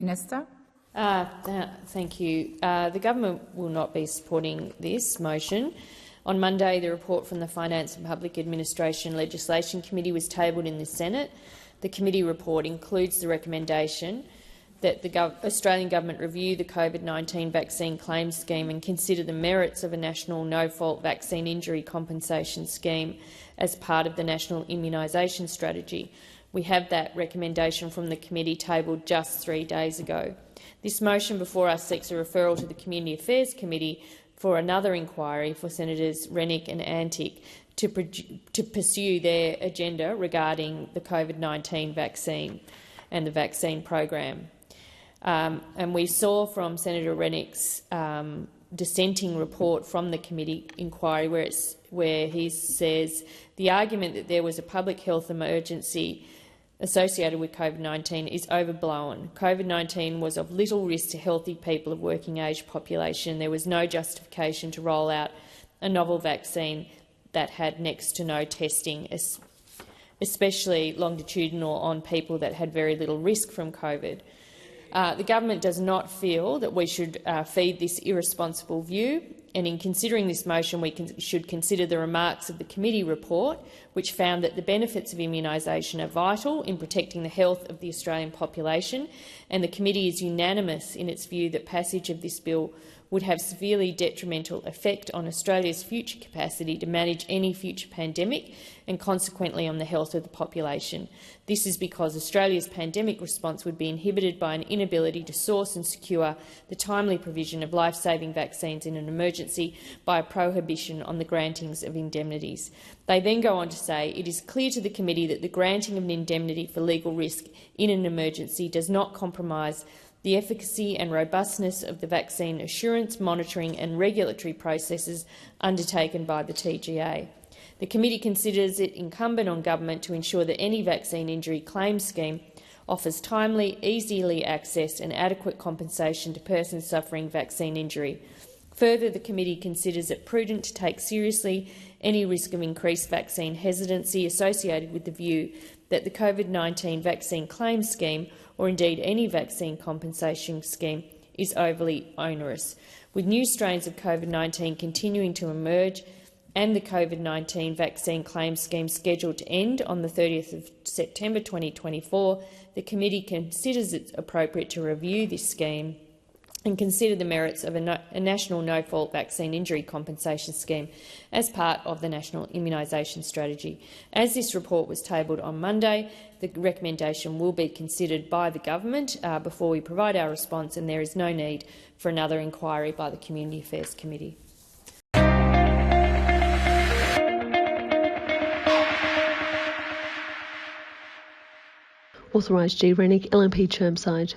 Minister. Thank you. The government will not be supporting this motion. On Monday, the report from the Finance and Public Administration Legislation Committee was tabled in the Senate. The committee report includes the recommendation that the Australian government review the COVID-19 vaccine claims scheme and consider the merits of a national no-fault vaccine injury compensation scheme as part of the national immunisation strategy. We have that recommendation from the committee tabled just 3 days ago. This motion before us seeks a referral to the Community Affairs Committee for another inquiry for Senators Rennick and Antic to pursue their agenda regarding the COVID-19 vaccine and the vaccine program. And we saw from Senator Rennick's dissenting report from the committee inquiry where he says the argument that there was a public health emergency associated with COVID-19 is overblown. COVID-19 was of little risk to healthy people of working age population. There was no justification to roll out a novel vaccine that had next to no testing, especially longitudinal on people that had very little risk from COVID. The government does not feel that we should feed this irresponsible view, and in considering this motion we should consider the remarks of the committee report, which found that the benefits of immunisation are vital in protecting the health of the Australian population, and the committee is unanimous in its view that passage of this bill would have severely detrimental effect on Australia's future capacity to manage any future pandemic and consequently on the health of the population. This is because Australia's pandemic response would be inhibited by an inability to source and secure the timely provision of life-saving vaccines in an emergency by a prohibition on the grantings of indemnities. They then go on to say, it is clear to the committee that the granting of an indemnity for legal risk in an emergency does not compromise the efficacy and robustness of the vaccine assurance, monitoring and regulatory processes undertaken by the TGA. The committee considers it incumbent on government to ensure that any vaccine injury claims scheme offers timely, easily accessed and adequate compensation to persons suffering vaccine injury. Further, the committee considers it prudent to take seriously any risk of increased vaccine hesitancy associated with the view that the COVID-19 vaccine claims scheme, or indeed any vaccine compensation scheme, is overly onerous. With new strains of COVID-19 continuing to emerge and the COVID-19 vaccine claims scheme scheduled to end on the 30th of September 2024, the committee considers it appropriate to review this scheme and consider the merits of a national no-fault vaccine injury compensation scheme as part of the national immunisation strategy. As this report was tabled on Monday, the recommendation will be considered by the government before we provide our response, and there is no need for another inquiry by the Community Affairs Committee. Authorised G. Rennick, LNP Chermside.